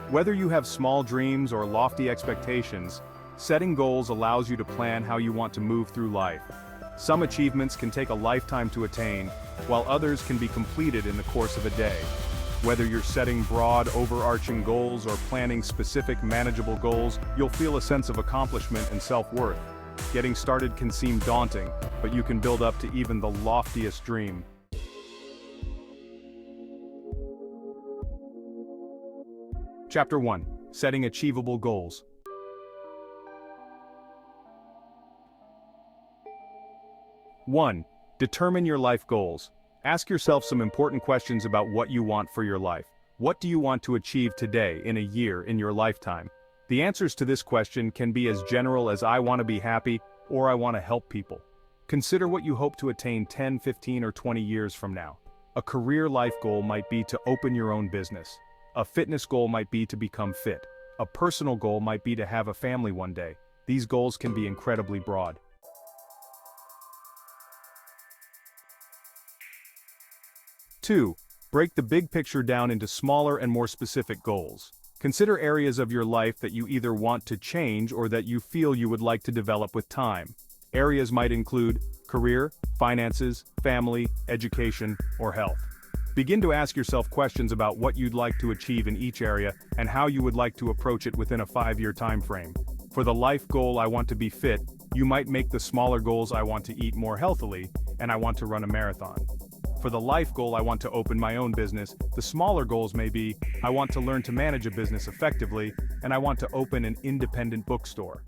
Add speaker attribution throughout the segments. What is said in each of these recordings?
Speaker 1: Whether you have small dreams or lofty expectations, setting goals allows you to plan how you want to move through life. Some achievements can take a lifetime to attain, while others can be completed in the course of a day. Whether you're setting broad, overarching goals or planning specific, manageable goals, you'll feel a sense of accomplishment and self-worth. Getting started can seem daunting, but you can build up to even the loftiest dream. Chapter 1. Setting Achievable Goals. 1. Determine your life goals. Ask yourself some important questions about what you want for your life. What do you want to achieve today, in a year, in your lifetime? The answers to this question can be as general as I want to be happy, or I want to help people. Consider what you hope to attain 10, 15, or 20 years from now. A career life goal might be to open your own business. A fitness goal might be to become fit. A personal goal might be to have a family one day. These goals can be incredibly broad. 2. Break the big picture down into smaller and more specific goals. Consider areas of your life that you either want to change or that you feel you would like to develop with time. Areas might include career, finances, family, education, or health. Begin to ask yourself questions about what you'd like to achieve in each area and how you would like to approach it within a 5-year time frame. For the life goal, I want to be fit, you might make the smaller goals: I want to eat more healthily, and I want to run a marathon. For the life goal, I want to open my own business, the smaller goals may be, I want to learn to manage a business effectively, and I want to open an independent bookstore.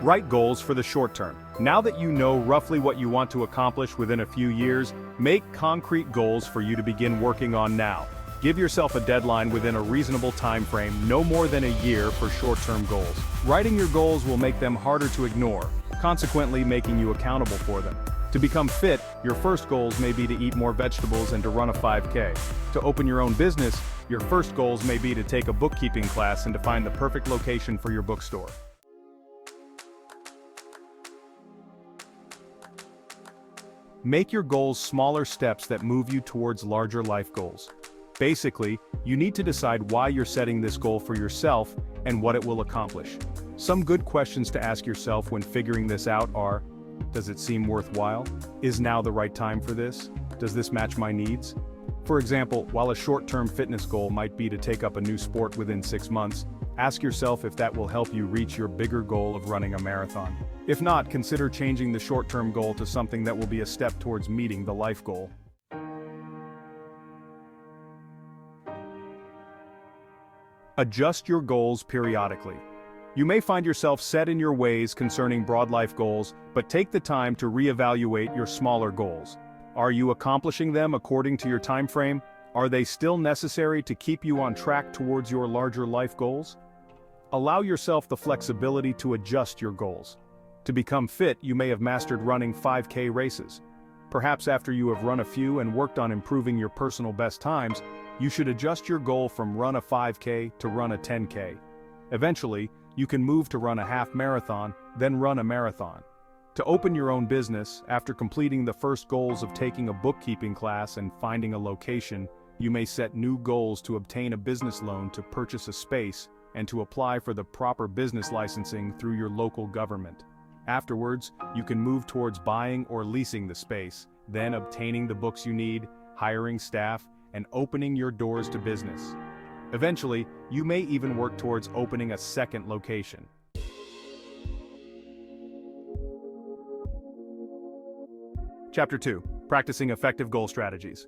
Speaker 1: Write goals for the short term. Now that you know roughly what you want to accomplish within a few years, make concrete goals for you to begin working on now. Give yourself a deadline within a reasonable time frame, no more than a year for short-term goals. Writing your goals will make them harder to ignore, consequently making you accountable for them. To become fit, your first goals may be to eat more vegetables and to run a 5K. To open your own business, your first goals may be to take a bookkeeping class and to find the perfect location for your bookstore. Make your goals smaller steps that move you towards larger life goals. Basically, you need to decide why you're setting this goal for yourself and what it will accomplish. Some good questions to ask yourself when figuring this out are: does it seem worthwhile? Is now the right time for this? Does this match my needs? For example, while a short-term fitness goal might be to take up a new sport within 6 months, ask yourself if that will help you reach your bigger goal of running a marathon. If not, consider changing the short-term goal to something that will be a step towards meeting the life goal. Adjust your goals periodically. You may find yourself set in your ways concerning broad life goals, but take the time to reevaluate your smaller goals. Are you accomplishing them according to your time frame? Are they still necessary to keep you on track towards your larger life goals? Allow yourself the flexibility to adjust your goals. To become fit, you may have mastered running 5K races. Perhaps after you have run a few and worked on improving your personal best times, you should adjust your goal from run a 5K to run a 10K. Eventually, you can move to run a half marathon, then run a marathon. To open your own business, after completing the first goals of taking a bookkeeping class and finding a location, you may set new goals to obtain a business loan to purchase a space and to apply for the proper business licensing through your local government. Afterwards, you can move towards buying or leasing the space, then obtaining the books you need, hiring staff, and opening your doors to business. Eventually, you may even work towards opening a second location. Chapter 2. Practicing Effective Goal Strategies.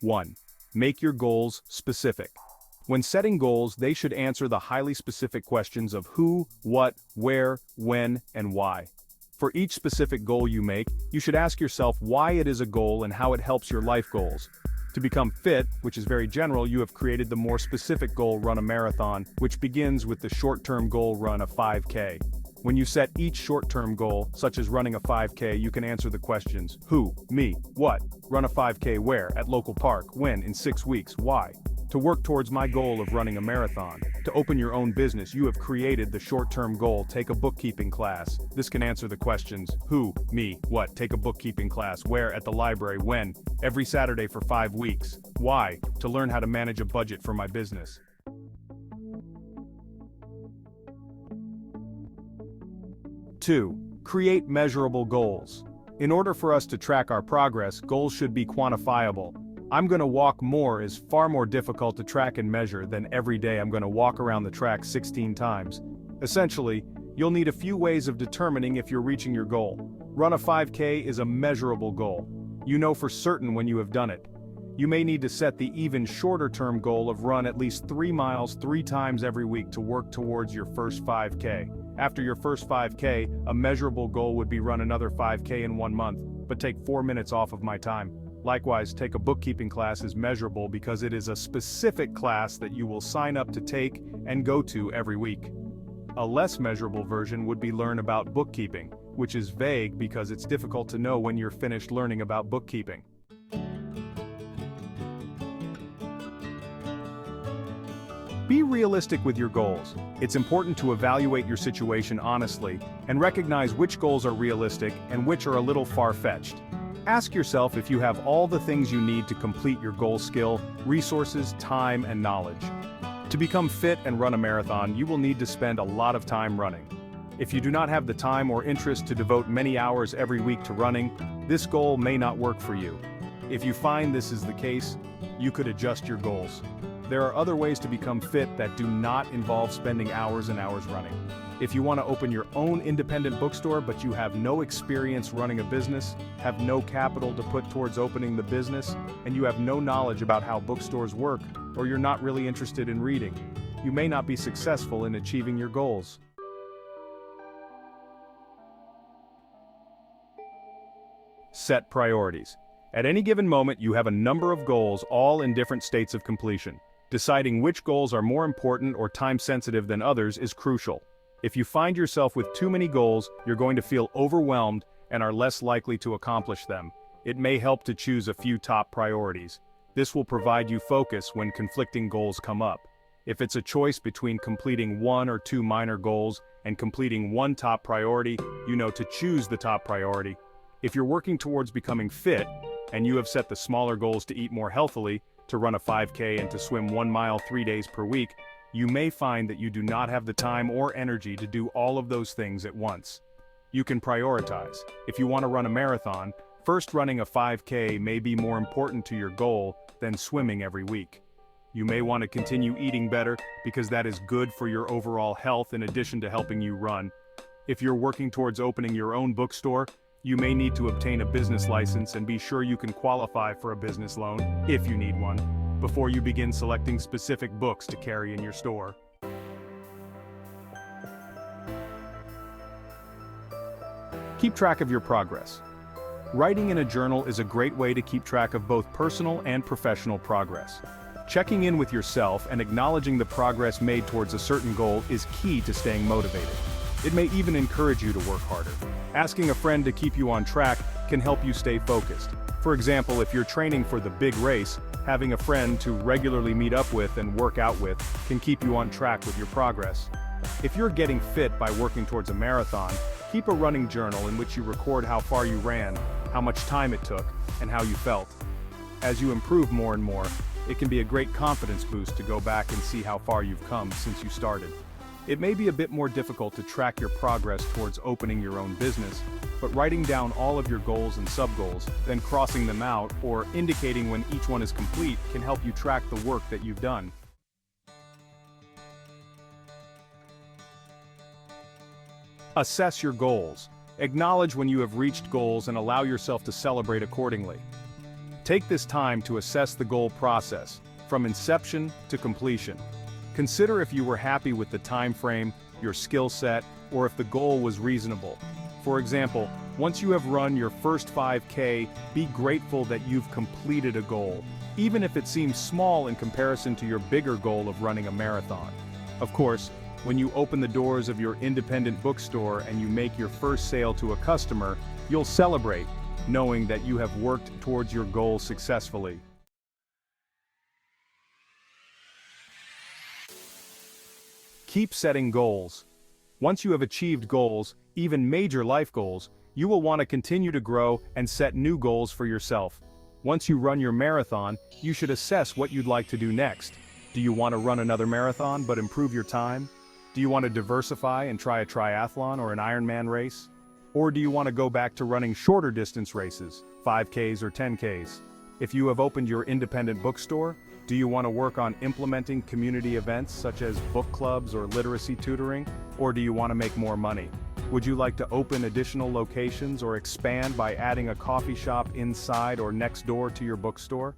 Speaker 1: 1. Make your goals specific. When setting goals, they should answer the highly specific questions of who, what, where, when, and why. For each specific goal you make, you should ask yourself why it is a goal and how it helps your life goals. To become fit, which is very general, you have created the more specific goal: run a marathon, which begins with the short-term goal: run a 5K. When you set each short-term goal, such as running a 5K, you can answer the questions: who, me, what, run a 5K where, at local park, when, in 6 weeks, why. To work towards my goal of running a marathon. To open your own business, you have created the short-term goal, take a bookkeeping class. This can answer the questions, who, me, what, take a bookkeeping class, where, at the library, when, every Saturday for 5 weeks. Why? To learn how to manage a budget for my business. 2. Create measurable goals. In order for us to track our progress, goals should be quantifiable. I'm gonna walk more is far more difficult to track and measure than every day I'm gonna walk around the track 16 times. Essentially, you'll need a few ways of determining if you're reaching your goal. Run a 5K is a measurable goal. You know for certain when you have done it. You may need to set the even shorter term goal of run at least 3 miles 3 times every week to work towards your first 5K. After your first 5K, a measurable goal would be run another 5K in 1 month, but take 4 minutes off of my time. Likewise, take a bookkeeping class is measurable because it is a specific class that you will sign up to take and go to every week. A less measurable version would be learn about bookkeeping, which is vague because it's difficult to know when you're finished learning about bookkeeping. Be realistic with your goals. It's important to evaluate your situation honestly and recognize which goals are realistic and which are a little far-fetched. Ask yourself if you have all the things you need to complete your goal: skill, resources, time, and knowledge. To become fit and run a marathon, you will need to spend a lot of time running. If you do not have the time or interest to devote many hours every week to running, this goal may not work for you. If you find this is the case, you could adjust your goals. There are other ways to become fit that do not involve spending hours and hours running. If you want to open your own independent bookstore but you have no experience running a business, have no capital to put towards opening the business, and you have no knowledge about how bookstores work, or you're not really interested in reading, you may not be successful in achieving your goals. Set priorities. At any given moment, you have a number of goals, all in different states of completion. Deciding which goals are more important or time-sensitive than others is crucial. If you find yourself with too many goals, you're going to feel overwhelmed and are less likely to accomplish them. It may help to choose a few top priorities. This will provide you focus when conflicting goals come up. If it's a choice between completing 1 or 2 minor goals and completing 1 top priority, you know to choose the top priority. If you're working towards becoming fit, and you have set the smaller goals to eat more healthily, to run a 5K and to swim 1 mile 3 days per week, you may find that you do not have the time or energy to do all of those things at once. You can prioritize. If you want to run a marathon, first running a 5K may be more important to your goal than swimming every week. You may want to continue eating better because that is good for your overall health in addition to helping you run. If you're working towards opening your own bookstore, you may need to obtain a business license and be sure you can qualify for a business loan, if you need one, before you begin selecting specific books to carry in your store. Keep track of your progress. Writing in a journal is a great way to keep track of both personal and professional progress. Checking in with yourself and acknowledging the progress made towards a certain goal is key to staying motivated. It may even encourage you to work harder. Asking a friend to keep you on track can help you stay focused. For example, if you're training for the big race, having a friend to regularly meet up with and work out with can keep you on track with your progress. If you're getting fit by working towards a marathon, keep a running journal in which you record how far you ran, how much time it took, and how you felt. As you improve more and more, it can be a great confidence boost to go back and see how far you've come since you started. It may be a bit more difficult to track your progress towards opening your own business, but writing down all of your goals and sub-goals, then crossing them out or indicating when each one is complete can help you track the work that you've done. Assess your goals. Acknowledge when you have reached goals and allow yourself to celebrate accordingly. Take this time to assess the goal process, from inception to completion. Consider if you were happy with the time frame, your skill set, or if the goal was reasonable. For example, once you have run your first 5K, be grateful that you've completed a goal, even if it seems small in comparison to your bigger goal of running a marathon. Of course, when you open the doors of your independent bookstore and you make your first sale to a customer, you'll celebrate, knowing that you have worked towards your goal successfully. Keep setting goals. Once you have achieved goals, even major life goals, you will want to continue to grow and set new goals for yourself. Once you run your marathon, you should assess what you'd like to do next. Do you want to run another marathon but improve your time? Do you want to diversify and try a triathlon or an Ironman race? Or do you want to go back to running shorter distance races, 5Ks or 10Ks? If you have opened your independent bookstore, do you want to work on implementing community events such as book clubs or literacy tutoring? Or do you want to make more money? Would you like to open additional locations or expand by adding a coffee shop inside or next door to your bookstore?